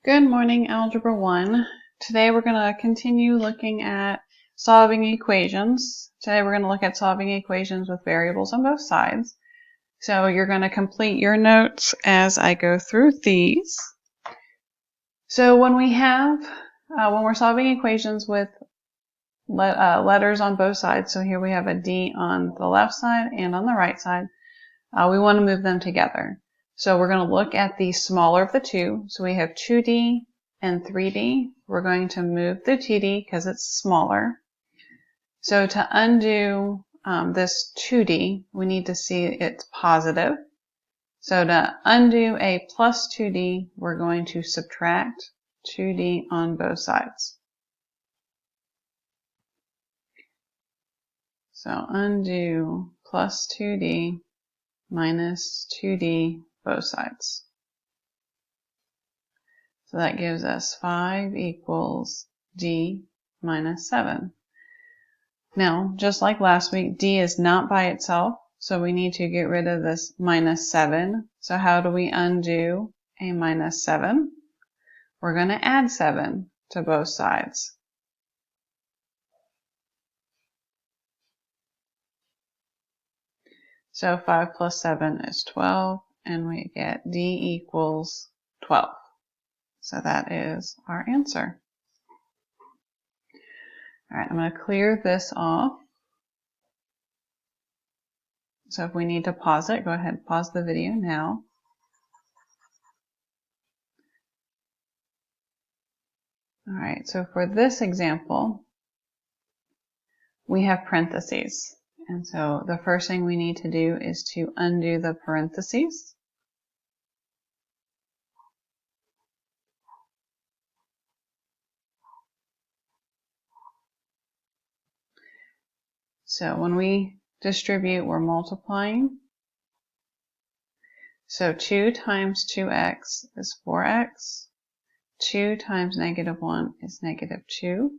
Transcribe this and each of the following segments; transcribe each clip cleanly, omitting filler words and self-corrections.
Good morning, Algebra 1. Today we're going to continue looking at solving equations. Today we're going to look at solving equations with variables on both sides. So you're going to complete your notes as I go through these. So when we're solving equations with letters on both sides, so here we have a D on the left side and on the right side, we want to move them together. So we're going to look at the smaller of the two. So we have 2D and 3D. We're going to move the 2D because it's smaller. So to undo this 2D, we need to see it's positive. So to undo a plus 2D, we're going to subtract 2D on both sides. So undo plus 2D minus 2D both sides. So that gives us 5 equals D minus 7. Now, just like last week, D is not by itself, so we need to get rid of this minus 7. So how do we undo a minus 7? We're going to add 7 to both sides. So 5 plus 7 is 12, and we get D equals 12. So that is our answer. All right, I'm going to clear this off. So if we need to pause it, go ahead and pause the video now. All right, so for this example, we have parentheses. And so the first thing we need to do is to undo the parentheses. So when we distribute, we're multiplying. So 2 times 2x is 4x. 2 times negative 1 is negative 2.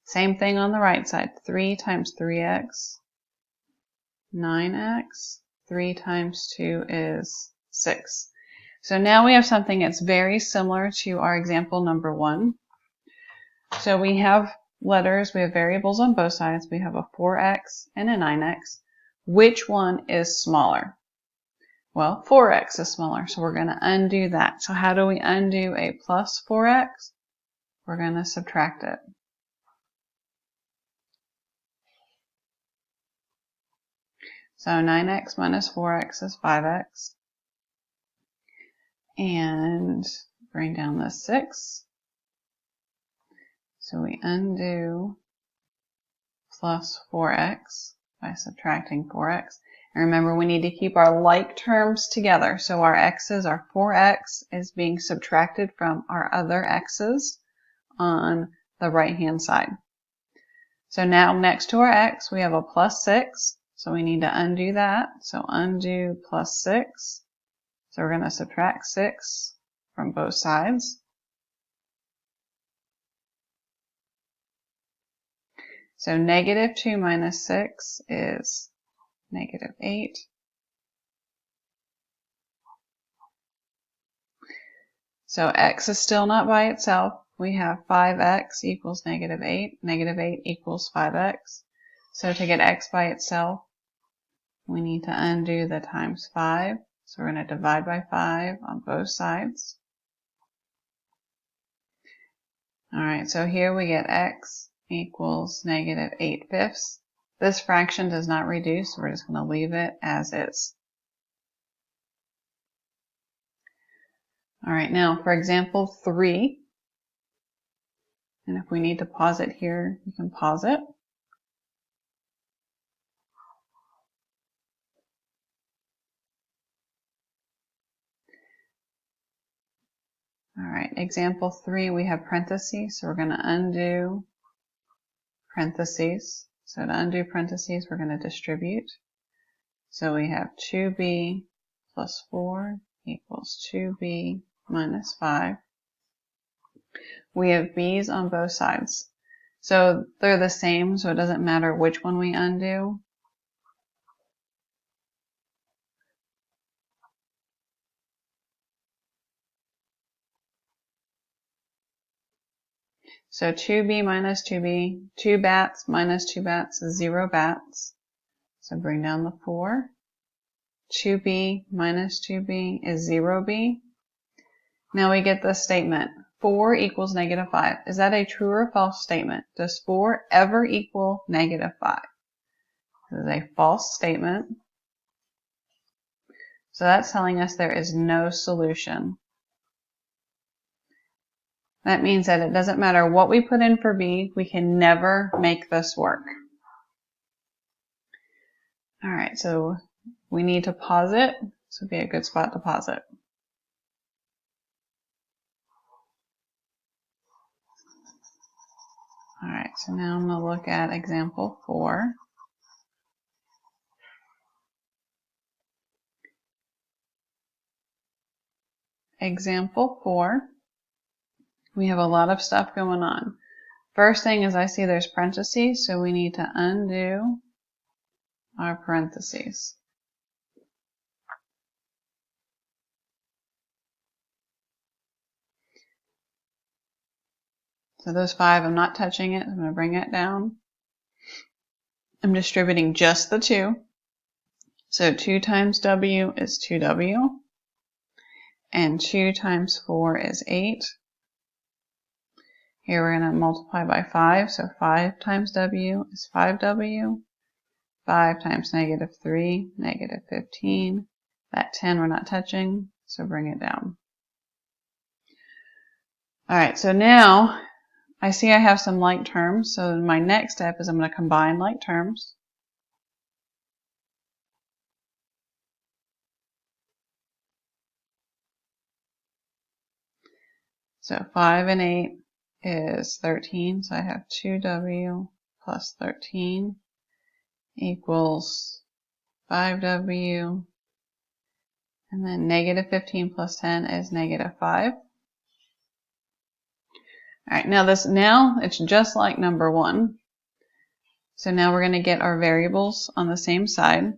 Same thing on the right side. 3 times 3x, 9x. 3 times 2 is 6. So now we have something that's very similar to our example number 1. So we have letters, we have variables on both sides. We have a 4x and a 9x. Which one is smaller? Well, 4x is smaller, so we're going to undo that. So how do we undo a plus 4x? We're going to subtract it. So 9x minus 4x is 5x. And bring down the 6. So we undo plus 4x by subtracting 4x. And remember, we need to keep our like terms together. So our x's, our 4x is being subtracted from our other x's on the right-hand side. So now next to our x, we have a plus 6. So we need to undo that. So undo plus 6. So we're going to subtract 6 from both sides. So negative 2 minus 6 is negative 8. So x is still not by itself. We have 5x equals negative 8. Negative 8 equals 5x. So to get x by itself, we need to undo the times 5. So we're going to divide by 5 on both sides. All right, so here we get x equals negative 8/5. This fraction does not reduce, so we're just going to leave it as is. All right, now for example 3, and if we need to pause it here, you can pause it. All right, example 3, we have parentheses, so we're going to undo parentheses. So to undo parentheses, we're going to distribute. So we have 2b plus 4 equals 2b minus 5. We have b's on both sides. So they're the same, so it doesn't matter which one we undo. So 2b minus 2b, 2 bats minus 2 bats is 0 bats. So bring down the 4. 2b minus 2b is 0b. Now we get this statement, 4 equals negative 5. Is that a true or false statement? Does 4 ever equal negative 5? This is a false statement. So that's telling us there is no solution. That means that it doesn't matter what we put in for b, we can never make this work. All right, so we need to pause it. This would be a good spot to pause it. All right, so now I'm going to look at example 4. Example 4, we have a lot of stuff going on. First thing is I see there's parentheses, so we need to undo our parentheses. So those 5, I'm not touching it. I'm going to bring it down. I'm distributing just the 2. So 2 times w is 2w. And 2 times 4 is 8. Here we're going to multiply by 5. So 5 times w is 5w. 5 times negative 3, negative 15. That 10 we're not touching, so bring it down. All right, so now I see I have some like terms. So my next step is I'm going to combine like terms. So 5 and 8 is 13. So I have 2w plus 13 equals 5w. And then negative 15 plus 10 is negative 5. All right, now it's just like number 1. So now we're going to get our variables on the same side.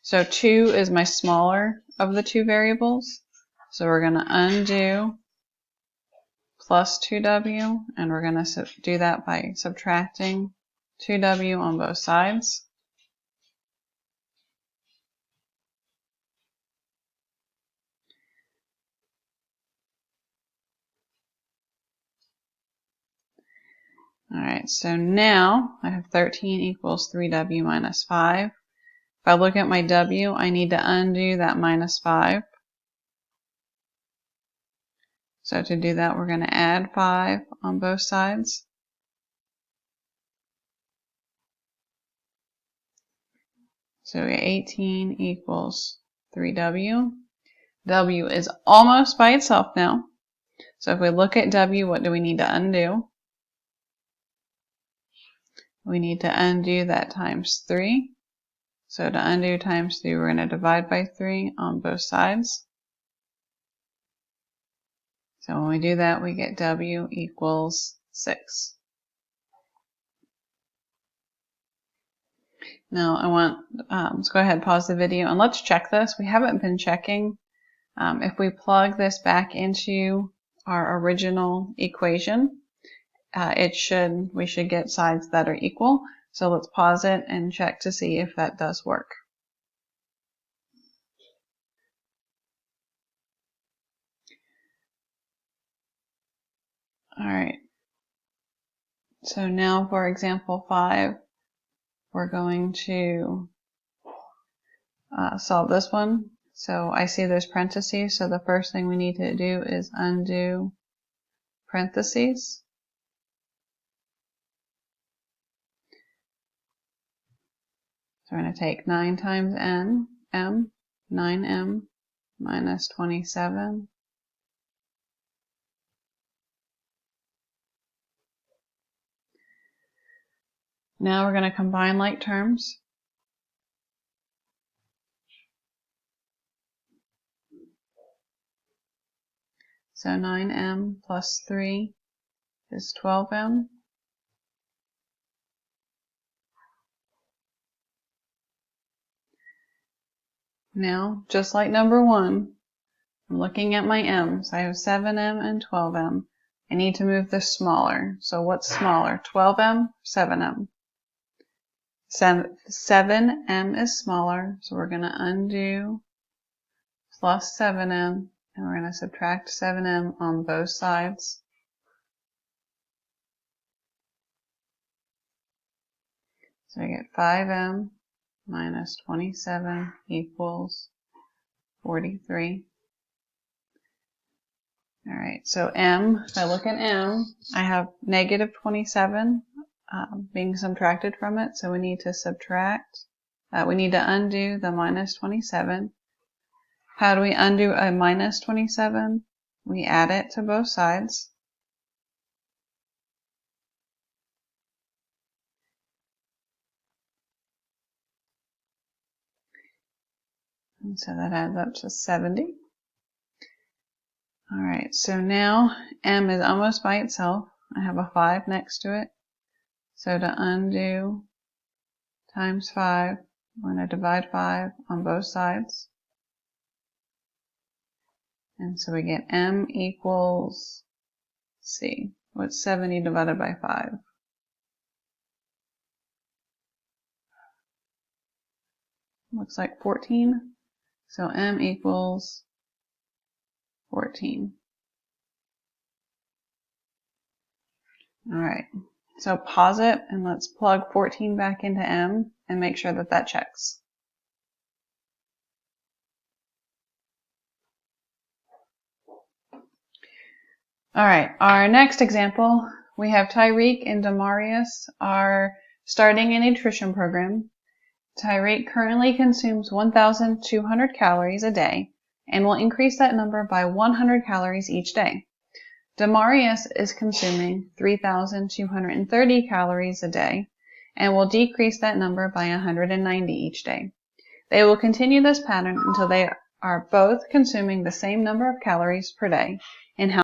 So 2 is my smaller of the 2 variables. So we're going to undo plus 2w, and we're going to do that by subtracting 2w on both sides. All right, so now I have 13 equals 3w minus 5. If I look at my w, I need to undo that minus 5. So to do that, we're going to add 5 on both sides. So we get 18 equals 3w. W is almost by itself now. So if we look at w, what do we need to undo? We need to undo that times 3. So to undo times 3, we're going to divide by 3 on both sides. So when we do that, we get w equals 6. Now I want, let's go ahead and pause the video and let's check this. We haven't been checking. If we plug this back into our original equation, we should get sides that are equal. So let's pause it and check to see if that does work. All right. So now for example 5, we're going to solve this one. So I see there's parentheses. So the first thing we need to do is undo parentheses. So we're going to take 9 times m, 9m minus 27. Now we're going to combine like terms. So 9m plus 3 is 12m. Now, just like number 1, I'm looking at my m's. I have 7m and 12m. I need to move this smaller. So what's smaller? 12M, 7M. 7M is smaller, so we're going to undo plus 7M, and we're going to subtract 7M on both sides. So we get 5M minus 27 equals 43. All right, so M, if I look at M, I have negative 27 being subtracted from it, so we need to subtract. We need to undo the minus 27. How do we undo a minus 27? We add it to both sides. And so that adds up to 70. All right, so now M is almost by itself. I have a 5 next to it. So to undo times 5, we're going to divide 5 on both sides. And so we get M equals C. What's 70 divided by 5? Looks like 14. So M equals 14. All right. So pause it and let's plug 14 back into M and make sure that that checks. All right, our next example, we have Tyreek and Demarius are starting a nutrition program. Tyreek currently consumes 1,200 calories a day and will increase that number by 100 calories each day. Demarius is consuming 3,230 calories a day and will decrease that number by 190 each day. They will continue this pattern until they are both consuming the same number of calories per day. And how